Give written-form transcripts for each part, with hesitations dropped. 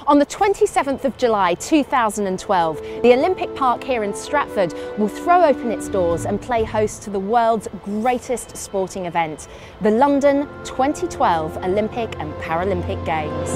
On the 27th of July 2012, the Olympic Park here in Stratford will throw open its doors and play host to the world's greatest sporting event, the London 2012 Olympic and Paralympic Games.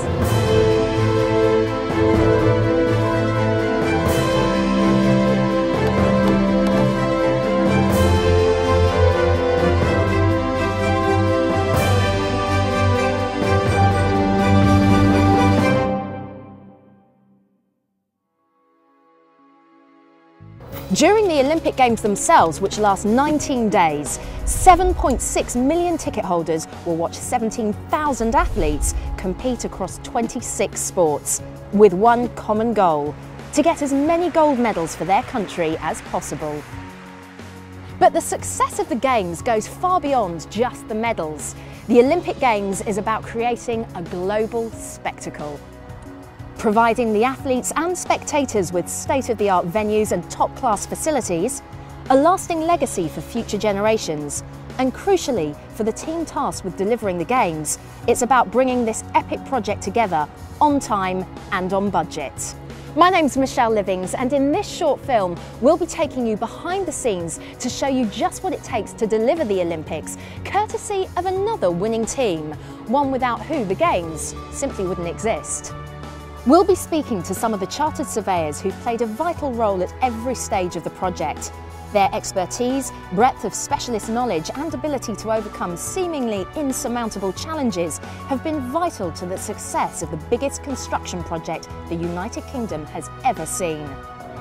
During the Olympic Games themselves, which last 19 days, 7.6 million ticket holders will watch 17,000 athletes compete across 26 sports, with one common goal: to get as many gold medals for their country as possible. But the success of the Games goes far beyond just the medals. The Olympic Games is about creating a global spectacle, providing the athletes and spectators with state-of-the-art venues and top-class facilities, a lasting legacy for future generations, and crucially, for the team tasked with delivering the Games, it's about bringing this epic project together on time and on budget. My name's Michelle Livings, and in this short film, we'll be taking you behind the scenes to show you just what it takes to deliver the Olympics, courtesy of another winning team, one without who the Games simply wouldn't exist. We'll be speaking to some of the chartered surveyors who've played a vital role at every stage of the project. Their expertise, breadth of specialist knowledge and ability to overcome seemingly insurmountable challenges have been vital to the success of the biggest construction project the United Kingdom has ever seen.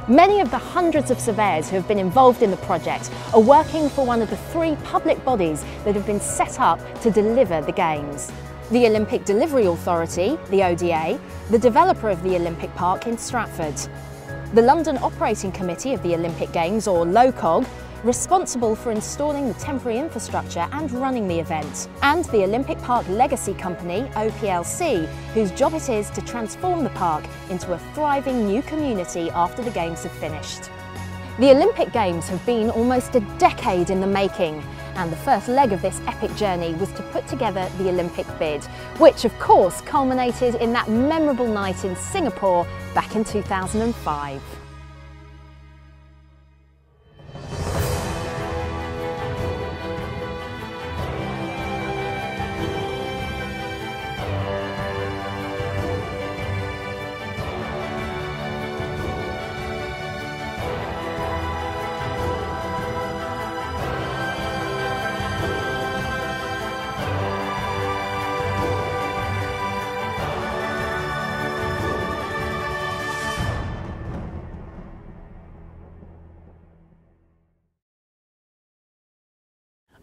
Many of the hundreds of surveyors who have been involved in the project are working for one of the three public bodies that have been set up to deliver the Games: the Olympic Delivery Authority, the ODA, the developer of the Olympic Park in Stratford, the London Operating Committee of the Olympic Games, or LOCOG, responsible for installing the temporary infrastructure and running the event, and the Olympic Park Legacy Company, OPLC, whose job it is to transform the park into a thriving new community after the Games have finished. The Olympic Games have been almost a decade in the making, and the first leg of this epic journey was to put together the Olympic bid, which of course culminated in that memorable night in Singapore back in 2005.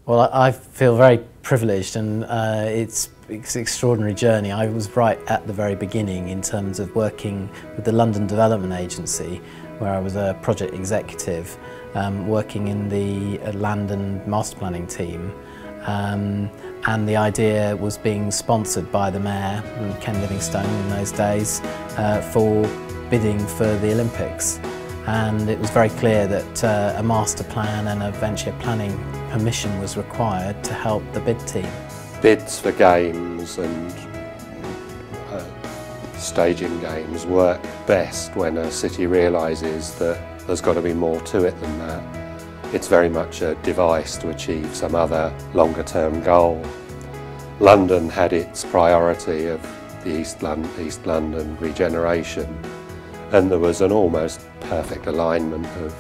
Well, I feel very privileged, and it's an extraordinary journey. I was right at the very beginning in terms of working with the London Development Agency, where I was a project executive, working in the land and master planning team. And the idea was being sponsored by the Mayor, Ken Livingstone in those days, for bidding for the Olympics. And it was very clear that a master plan and eventually a planning permission was required to help the bid team. Bids for games and staging games work best when a city realises that there's got to be more to it than that. It's very much a device to achieve some other longer term goal. London had its priority of the East London regeneration, and there was an almost perfect alignment of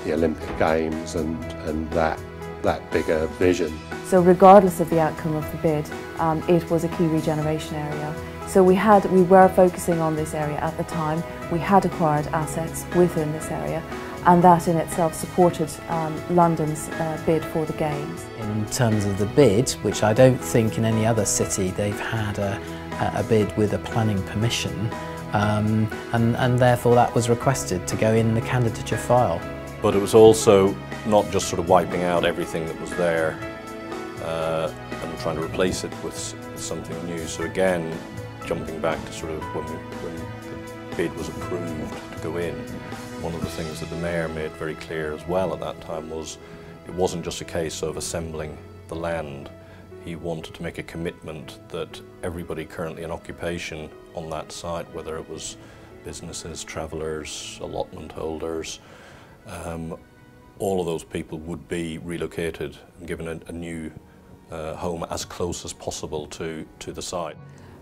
the Olympic Games and that bigger vision. So regardless of the outcome of the bid, it was a key regeneration area. So we were focusing on this area at the time. We had acquired assets within this area, and that in itself supported London's bid for the Games. In terms of the bid, which I don't think in any other city they've had a bid with a planning permission, and therefore that was requested to go in the candidature file. But it was also not just sort of wiping out everything that was there and trying to replace it with something new. So again, jumping back to sort of when the bid was approved to go in, one of the things that the Mayor made very clear as well at that time was it wasn't just a case of assembling the land. he wanted to make a commitment that everybody currently in occupation on that site, whether it was businesses, travellers, allotment holders, all of those people would be relocated and given a new home as close as possible to the site.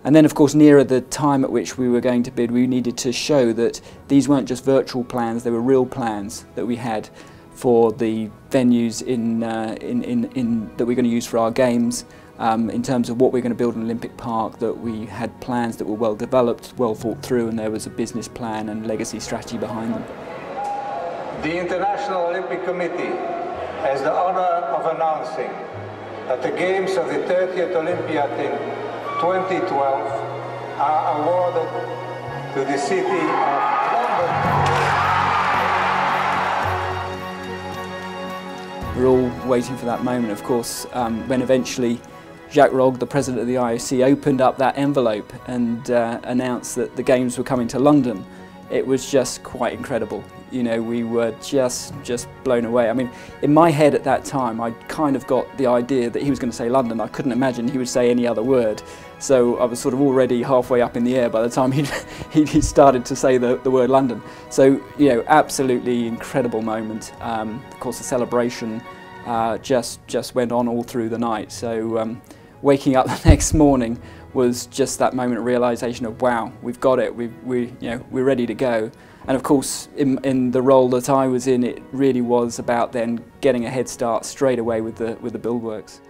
And then of course nearer the time at which we were going to bid, we needed to show that these weren't just virtual plans, they were real plans that we had for the venues that we're going to use for our games, in terms of what we're going to build an Olympic Park, that we had plans that were well developed, well thought through, and there was a business plan and legacy strategy behind them. The International Olympic Committee has the honour of announcing that the Games of the 30th Olympiad in 2012 are awarded to the city of London. We're all waiting for that moment, of course, when eventually Jacques Rogge, the president of the IOC, opened up that envelope and announced that the Games were coming to London. It was just quite incredible. You know, we were just blown away. I mean, in my head at that time, I kind of got the idea that he was going to say London. I couldn't imagine he would say any other word. So I was sort of already halfway up in the air by the time he started to say the word London. So, you know, absolutely incredible moment. Of course, the celebration just went on all through the night. So waking up the next morning was just that moment of realisation of, wow, we've got it, we're ready to go. And of course, in the role that I was in, it really was about then getting a head start straight away with the build works.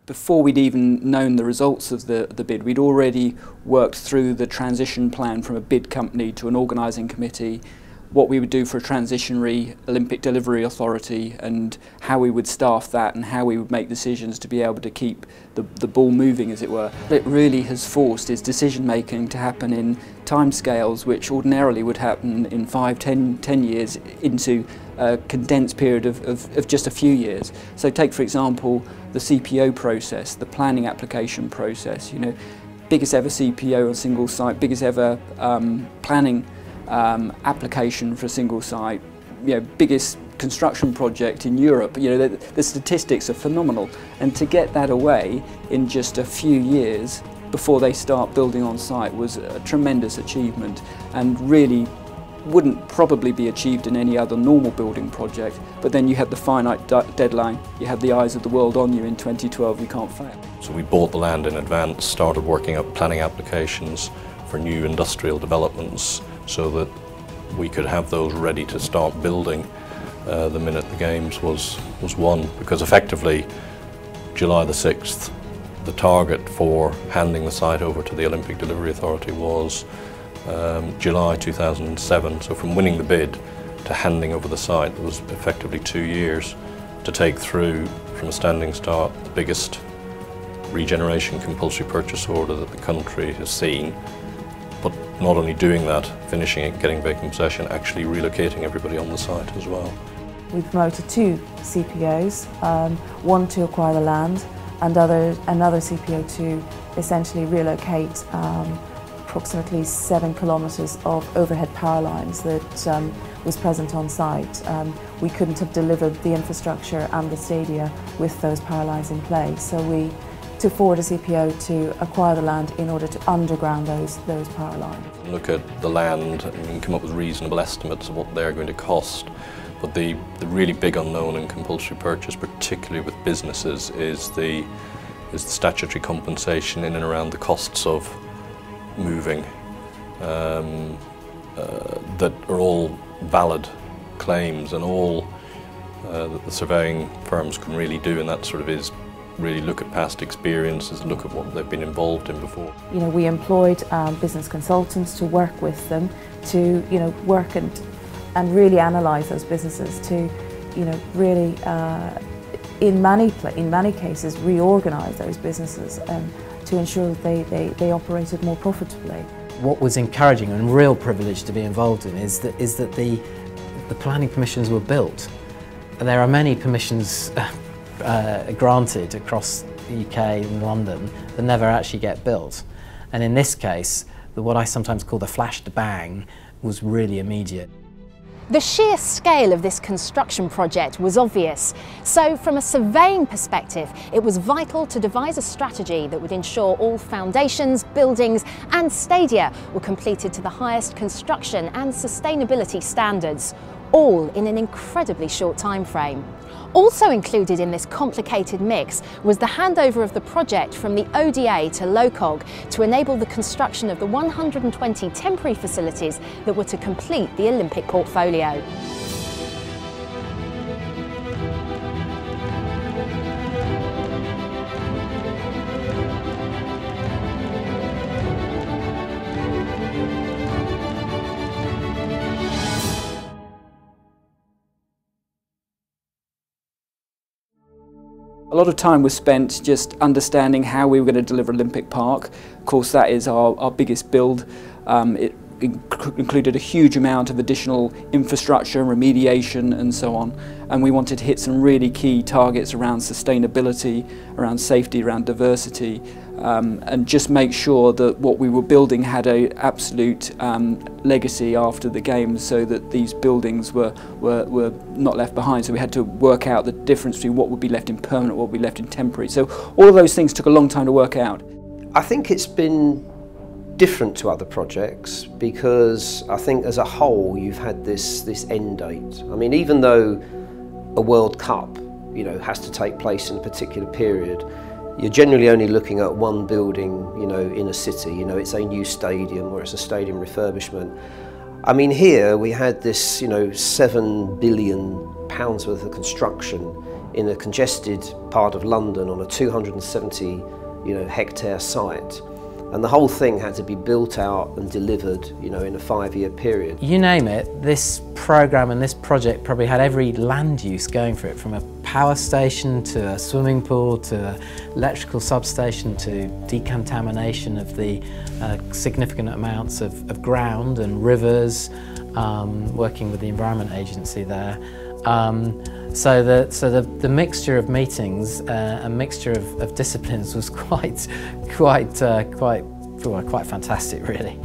Before we'd even known the results of the bid, we'd already worked through the transition plan from a bid company to an organising committee, what we would do for a transitionary Olympic Delivery Authority and how we would staff that and how we would make decisions to be able to keep the ball moving, as it were. It really has forced its decision making to happen in timescales which ordinarily would happen in 5–10 years into a condensed period of just a few years. So take, for example, the CPO process, the planning application process. You know, biggest ever CPO on single site, biggest ever planning application for a single site, you know, biggest construction project in Europe. You know, the statistics are phenomenal, and to get that away in just a few years before they start building on site was a tremendous achievement, and really wouldn't probably be achieved in any other normal building project. But then you have the finite deadline, you have the eyes of the world on you in 2012, you can't fail. So we bought the land in advance, started working up planning applications for new industrial developments so that we could have those ready to start building the minute the Games was won, because effectively July the 6th, the target for handing the site over to the Olympic Delivery Authority was July 2007. So from winning the bid to handing over the site, there was effectively 2 years to take through, from a standing start, the biggest regeneration compulsory purchase order that the country has seen. But not only doing that, finishing it, getting vacant possession, actually relocating everybody on the site as well. We promoted 2 CPOs, one to acquire the land and another CPO to essentially relocate approximately 7 kilometres of overhead power lines that was present on site. We couldn't have delivered the infrastructure and the stadia with those power lines in place, so we took forward a CPO to acquire the land in order to underground those power lines. Look at the land and come up with reasonable estimates of what they're going to cost. But the really big unknown in compulsory purchase, particularly with businesses, is the statutory compensation in and around the costs of moving, that are all valid claims, and all that the surveying firms can really do, and that sort of is really look at past experiences, look at what they've been involved in before. You know, we employed business consultants to work with them to, you know, work and really analyse those businesses to, you know, really in many cases reorganise those businesses to ensure that they operated more profitably. What was encouraging and a real privilege to be involved in is that the planning permissions were built. There are many permissions granted across the UK and London that never actually get built. And in this case, what I sometimes call the flash to bang was really immediate. The sheer scale of this construction project was obvious, so from a surveying perspective, it was vital to devise a strategy that would ensure all foundations, buildings and stadia were completed to the highest construction and sustainability standards, all in an incredibly short time frame. Also included in this complicated mix was the handover of the project from the ODA to LOCOG to enable the construction of the 120 temporary facilities that were to complete the Olympic portfolio. A lot of time was spent just understanding how we were going to deliver Olympic Park. Of course, that is our biggest build. It included a huge amount of additional infrastructure, remediation and so on. And we wanted to hit some really key targets around sustainability, around safety, around diversity, and just make sure that what we were building had an absolute legacy after the Games, so that these buildings were not left behind. So we had to work out the difference between what would be left in permanent, what would be left in temporary. So all of those things took a long time to work out. I think it's been different to other projects because I think as a whole you've had this end date. I mean, even though a World Cup, you know, has to take place in a particular period, you're generally only looking at one building, you know, in a city. You know, it's a new stadium or it's a stadium refurbishment. I mean, here we had this, you know, £7 billion worth of construction in a congested part of London on a 270, hectare site. And the whole thing had to be built out and delivered, you know, in a 5-year period. You name it, this programme and this project probably had every land use going for it, from a power station to a swimming pool to an electrical substation to decontamination of the significant amounts of ground and rivers, working with the Environment Agency there. So the mixture of meetings, a mixture of disciplines was quite fantastic, really.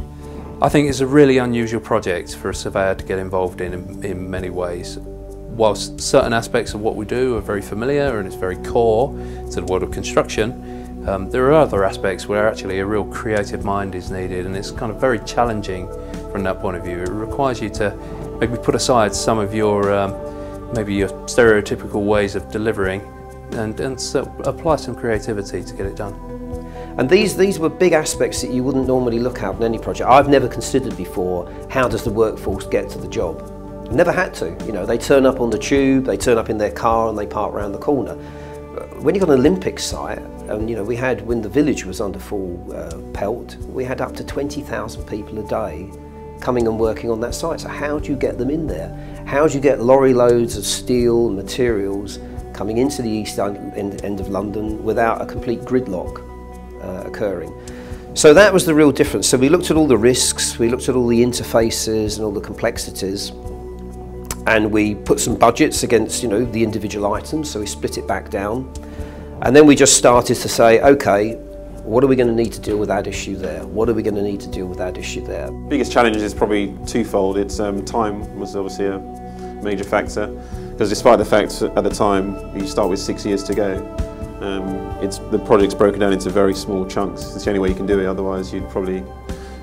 I think it's a really unusual project for a surveyor to get involved in many ways. Whilst certain aspects of what we do are very familiar and it's very core to the world of construction, there are other aspects where actually a real creative mind is needed, and it's kind of very challenging from that point of view. It requires you to maybe put aside some of your maybe your stereotypical ways of delivering and so apply some creativity to get it done. And these were big aspects that you wouldn't normally look at in any project. I've never considered before, how does the workforce get to the job? I've never had to. You know, they turn up on the tube, they turn up in their car and they park around the corner. When you've got an Olympic site, and you know, we had, when the village was under full pelt, we had up to 20,000 people a day coming and working on that site. So how do you get them in there? How do you get lorry loads of steel and materials coming into the east end of London without a complete gridlock occurring? So that was the real difference. So we looked at all the risks, we looked at all the interfaces and all the complexities, and we put some budgets against, you know, the individual items, so we split it back down. And then we just started to say, okay, what are we going to need to deal with that issue there? What are we going to need to deal with that issue there? Biggest challenge is probably twofold. It's time was obviously a major factor, because despite the fact at the time you start with 6 years to go, the project's broken down into very small chunks. It's the only way you can do it, otherwise you'd probably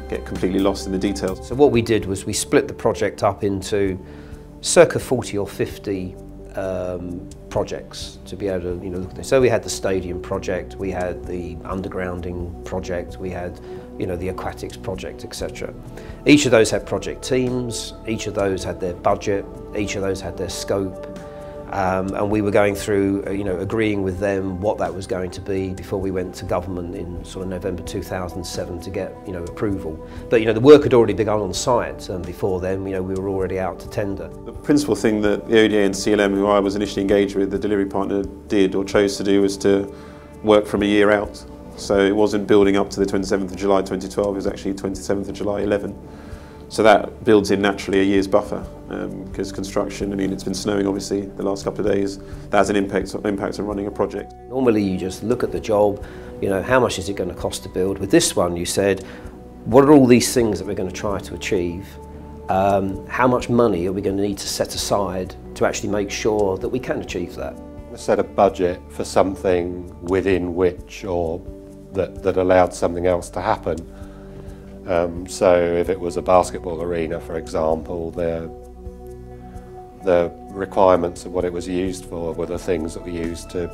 get completely lost in the details. So what we did was we split the project up into circa 40 or 50 projects to be able to, you know, look at this. So we had the stadium project, we had the undergrounding project, we had, you know, the aquatics project, etc. Each of those had project teams, each of those had their budget, each of those had their scope, and we were going through, you know, agreeing with them what that was going to be before we went to government in sort of November 2007 to get, you know, approval. But, you know, the work had already begun on site, and before then, you know, we were already out to tender. The principal thing that the ODA and CLM, who I was initially engaged with, the delivery partner, did or chose to do was to work from a year out. So it wasn't building up to the 27th of July 2012, it was actually 27th of July 11. So that builds in naturally a year's buffer, because construction, I mean, it's been snowing obviously the last couple of days, that has an impact on running a project. Normally you just look at the job, You know, how much is it going to cost to build? With this one, you said, what are all these things that we're going to try to achieve? How much money are we going to need to set aside to actually make sure that we can achieve that? Set a budget for something within which, or that allowed something else to happen. So if it was a basketball arena, for example, the requirements of what it was used for were the things that we used to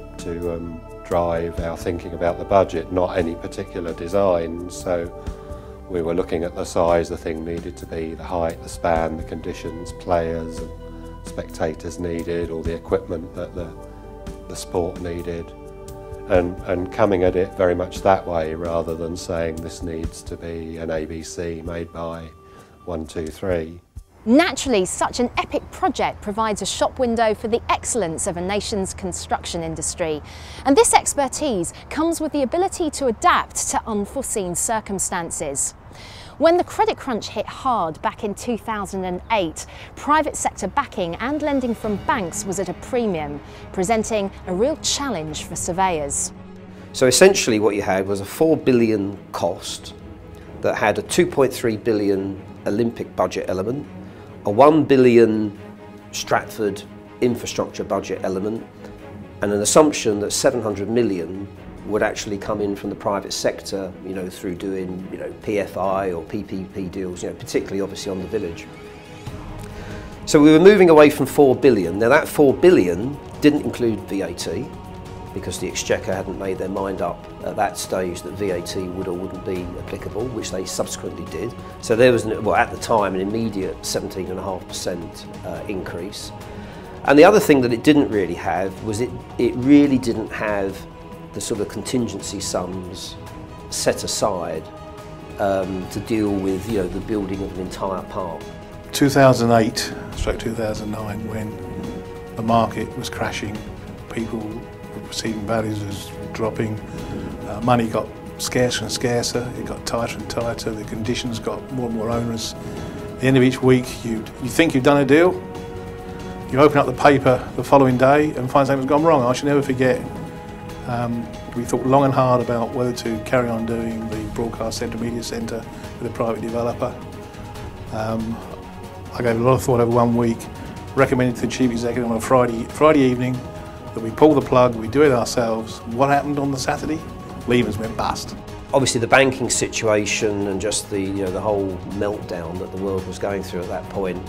drive our thinking about the budget, not any particular design. So we were looking at the size the thing needed to be, the height, the span, the conditions, players and spectators needed, all the equipment that the sport needed, and coming at it very much that way, rather than saying this needs to be an ABC made by 1, 2, 3. Naturally, such an epic project provides a shop window for the excellence of a nation's construction industry. And this expertise comes with the ability to adapt to unforeseen circumstances. When the credit crunch hit hard back in 2008, private sector backing and lending from banks was at a premium, presenting a real challenge for surveyors. So essentially what you had was a 4 billion cost that had a 2.3 billion Olympic budget element, a 1 billion Stratford infrastructure budget element, and an assumption that 700 million would actually come in from the private sector, you know, through doing, you know, PFI or PPP deals, you know, particularly obviously on the village. So we were moving away from 4 billion. Now that 4 billion didn't include VAT, because the Exchequer hadn't made their mind up at that stage that VAT would or wouldn't be applicable, which they subsequently did. So there was, well, at the time, an immediate 17.5% increase. And the other thing that it didn't really have was it really didn't have the sort of contingency sums set aside to deal with, you know, the building of an entire park. 2008/2009, when the market was crashing, people perceiving values as dropping, money got scarcer and scarcer, it got tighter and tighter, the conditions got more and more onerous. At the end of each week, you think you've done a deal, you open up the paper the following day and find something's gone wrong. I shall never forget. We thought long and hard about whether to carry on doing the broadcast centre, media centre with a private developer. I gave a lot of thought over 1 week, recommended to the chief executive on a Friday evening that we pull the plug, we do it ourselves. What happened on the Saturday? Lehman's went bust. Obviously the banking situation and just the, you know, the whole meltdown that the world was going through at that point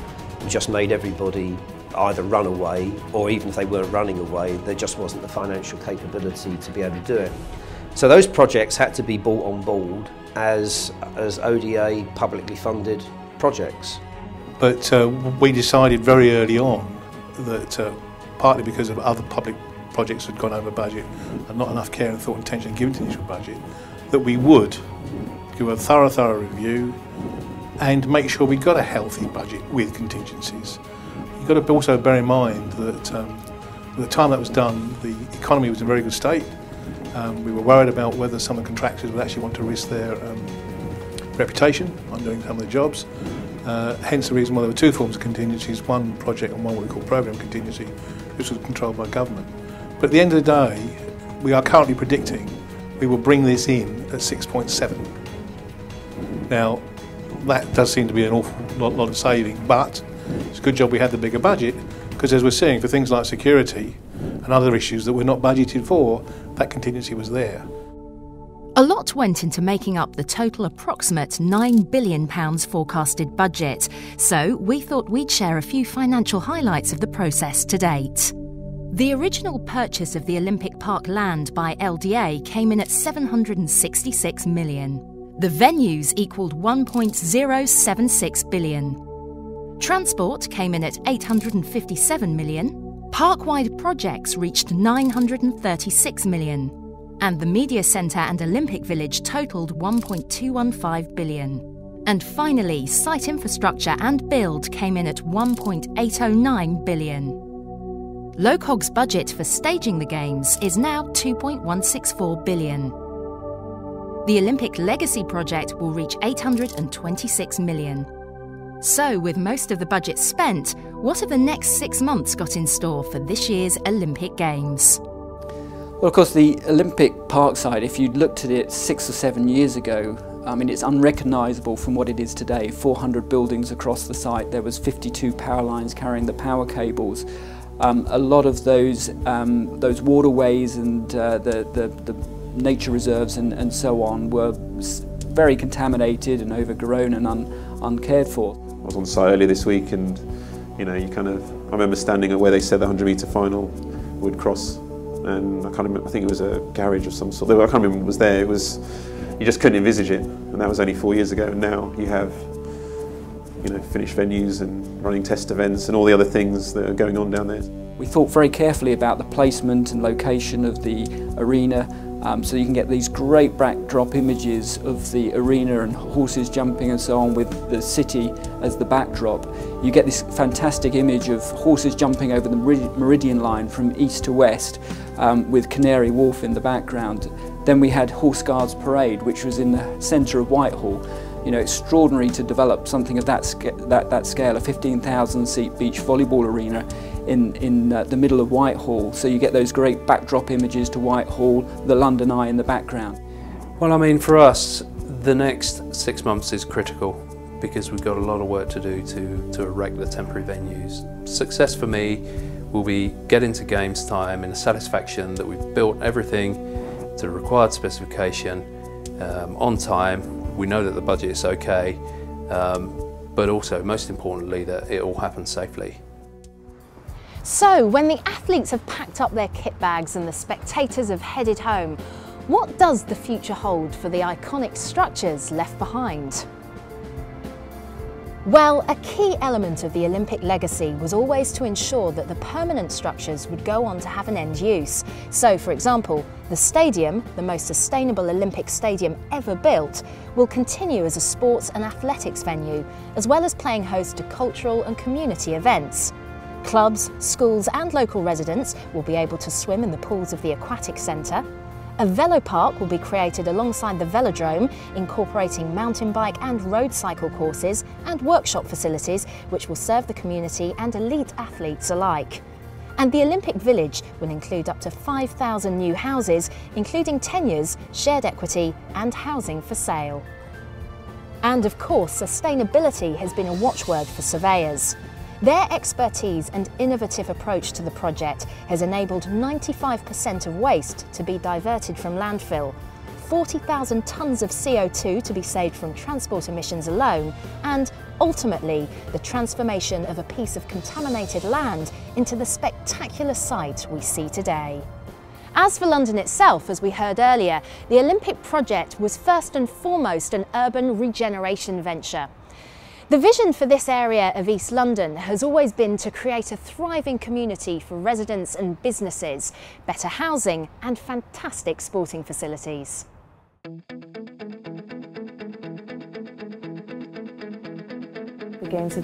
just made everybody either run away, or even if they weren't running away, there just wasn't the financial capability to be able to do it. So those projects had to be brought on board as ODA publicly funded projects. But we decided very early on that partly because of other public projects had gone over budget and not enough care and thought and attention given to the initial budget, that we would do a thorough review and make sure we got a healthy budget with contingencies. You've got to also bear in mind that at the time that was done, the economy was in a very good state. We were worried about whether some of the contractors would actually want to risk their reputation on doing some of the jobs. Hence the reason why there were two forms of contingencies, one project and one what we call programme contingency, which was controlled by government. But at the end of the day, we are currently predicting we will bring this in at 6.7. Now, that does seem to be an awful lot of saving, but it's a good job we had the bigger budget, because as we're seeing for things like security and other issues that were not budgeted for, that contingency was there. A lot went into making up the total approximate £9 billion forecasted budget, so we thought we'd share a few financial highlights of the process to date. The original purchase of the Olympic Park land by LDA came in at £766 million. The venues equalled £1.076 billion. Transport came in at £857 million. Park-wide projects reached £936 million. And the Media Centre and Olympic Village totalled £1.215 billion. And finally, site infrastructure and build came in at £1.809 billion. LOCOG's budget for staging the Games is now £2.164 billion. The Olympic Legacy project will reach £826 million. So, with most of the budget spent, what have the next 6 months got in store for this year's Olympic Games? Well, of course, the Olympic Park site, if you'd looked at it 6 or 7 years ago, I mean, it's unrecognisable from what it is today. 400 buildings across the site. There was 52 power lines carrying the power cables. A lot of those waterways and the nature reserves and so on were very contaminated and overgrown and uncared for. I was on site earlier this week, and you know, I remember standing at where they said the 100-metre final would cross, and I can't remember, I think it was a garage of some sort. I can't remember what was there. It was, you just couldn't envisage it, and that was only 4 years ago. And now you have, you know, finished venues and running test events and all the other things that are going on down there. We thought very carefully about the placement and location of the arena, so you can get these great backdrop images of the arena and horses jumping and so on with the city as the backdrop. You get this fantastic image of horses jumping over the meridian line from east to west with Canary Wharf in the background. Then we had Horse Guards Parade, which was in the centre of Whitehall. You know, extraordinary to develop something of that scale, a 15,000 seat beach volleyball arena in the middle of Whitehall. So you get those great backdrop images to Whitehall, the London Eye in the background. Well, I mean, for us, the next 6 months is critical because we've got a lot of work to do to erect the temporary venues. Success for me will be getting to games time in a satisfaction that we've built everything to the required specification on time. We know that the budget is okay, but also, most importantly, that it all happens safely. So, when the athletes have packed up their kit bags and the spectators have headed home, what does the future hold for the iconic structures left behind? Well, a key element of the Olympic legacy was always to ensure that the permanent structures would go on to have an end use. So, for example, the stadium, the most sustainable Olympic stadium ever built, will continue as a sports and athletics venue, as well as playing host to cultural and community events. Clubs, schools and local residents will be able to swim in the pools of the aquatic centre. A velo park will be created alongside the velodrome, incorporating mountain bike and road cycle courses and workshop facilities which will serve the community and elite athletes alike. And the Olympic Village will include up to 5,000 new houses, including tenures, shared equity and housing for sale. And of course, sustainability has been a watchword for surveyors. Their expertise and innovative approach to the project has enabled 95% of waste to be diverted from landfill, 40,000 tonnes of CO2 to be saved from transport emissions alone, and ultimately the transformation of a piece of contaminated land into the spectacular site we see today. As for London itself, as we heard earlier, the Olympic project was first and foremost an urban regeneration venture. The vision for this area of East London has always been to create a thriving community for residents and businesses, better housing and fantastic sporting facilities. The Games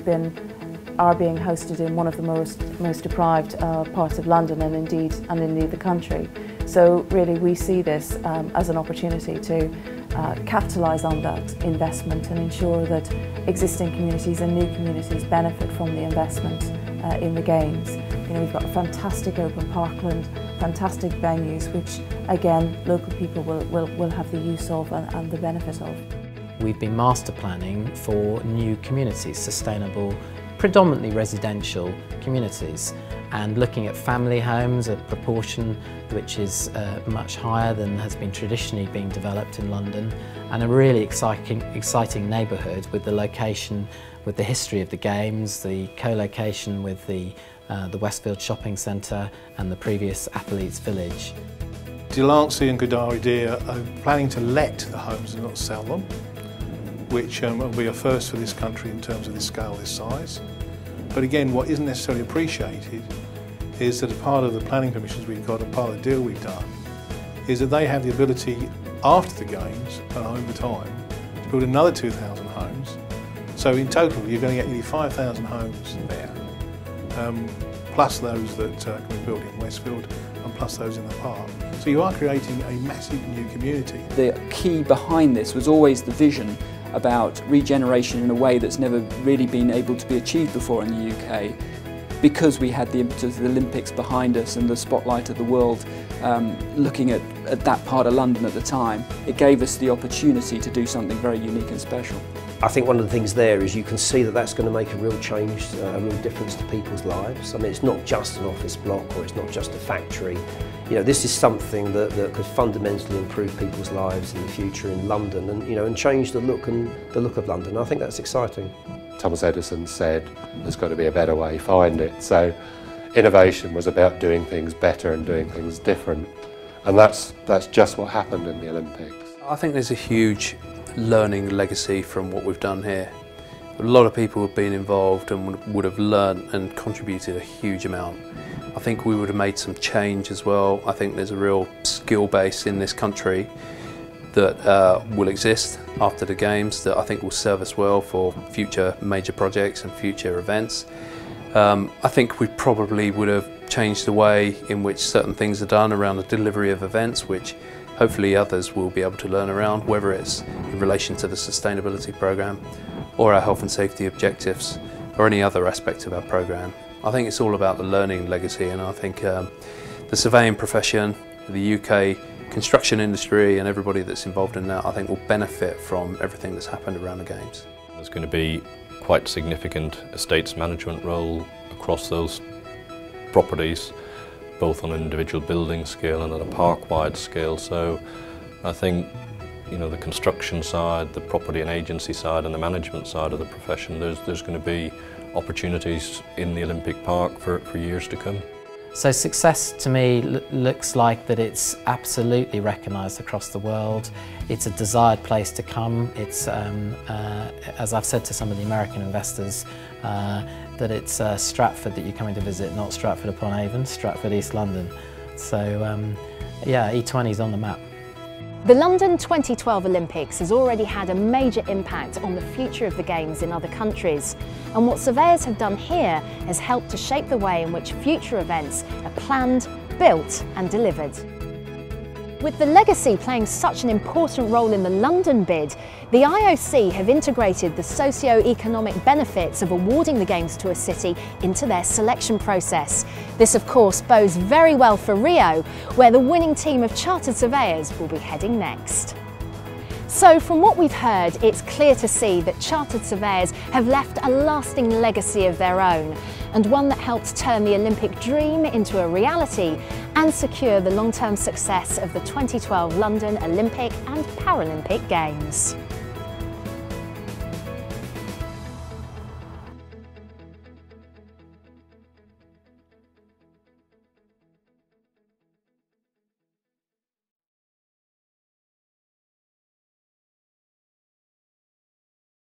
are being hosted in one of the most deprived parts of London and indeed the country. So really we see this as an opportunity to capitalise on that investment and ensure that existing communities and new communities benefit from the investment in the Games. You know, we've got a fantastic open parkland, fantastic venues which again local people will have the use of and the benefit of. We've been master planning for new communities, sustainable, predominantly residential communities, and looking at family homes, a proportion which is much higher than has been traditionally being developed in London, and a really exciting neighbourhood with the location, with the history of the Games, the co-location with the Westfield Shopping Centre and the previous Athletes Village. Delancey and Godari Deer are planning to let the homes and not sell them, which will be a first for this country in terms of this scale, this size. But again, what isn't necessarily appreciated is that a part of the planning permissions we've got and part of the deal we've done is that they have the ability after the Games and over time to build another 2,000 homes. So in total you're going to get nearly 5,000 homes there, plus those that can be built in Westfield and plus those in the park. So you are creating a massive new community. The key behind this was always the vision about regeneration in a way that's never really been able to be achieved before in the UK. because we had the impetus of the Olympics behind us and the spotlight of the world looking at that part of London at the time, it gave us the opportunity to do something very unique and special. I think one of the things there is you can see that that's going to make a real change, a real difference to people's lives. I mean, it's not just an office block or it's not just a factory. You know, this is something that could fundamentally improve people's lives in the future in London and, you know, and change the look of London. I think that's exciting. Thomas Edison said, there's got to be a better way, find it. So innovation was about doing things better and doing things different. And that's just what happened in the Olympics. I think there's a huge learning legacy from what we've done here. A lot of people have been involved and would have learned and contributed a huge amount. I think we would have made some change as well. I think there's a real skill base in this country that will exist after the Games that I think will serve us well for future major projects and future events. I think we probably would have changed the way in which certain things are done around the delivery of events, which hopefully others will be able to learn around, whether it's in relation to the sustainability programme or our health and safety objectives or any other aspect of our programme. I think it's all about the learning legacy, and I think the surveying profession, the UK construction industry and everybody that's involved in that, I think will benefit from everything that's happened around the Games. There's going to be quite significant estates management role across those properties, both on an individual building scale and on a park-wide scale. So I think, you know, the construction side, the property and agency side and the management side of the profession, there's going to be opportunities in the Olympic Park for years to come. So success to me looks like that it's absolutely recognised across the world. It's a desired place to come. It's, as I've said to some of the American investors, that it's Stratford that you're coming to visit, not Stratford-upon-Avon, Stratford, East London. So yeah, E20 is on the map. The London 2012 Olympics has already had a major impact on the future of the Games in other countries, and what surveyors have done here has helped to shape the way in which future events are planned, built and delivered. With the legacy playing such an important role in the London bid, the IOC have integrated the socio-economic benefits of awarding the Games to a city into their selection process. This of course bodes very well for Rio, where the winning team of chartered surveyors will be heading next. So from what we've heard, it's clear to see that chartered surveyors have left a lasting legacy of their own, and one that helped turn the Olympic dream into a reality and secure the long-term success of the 2012 London Olympic and Paralympic Games.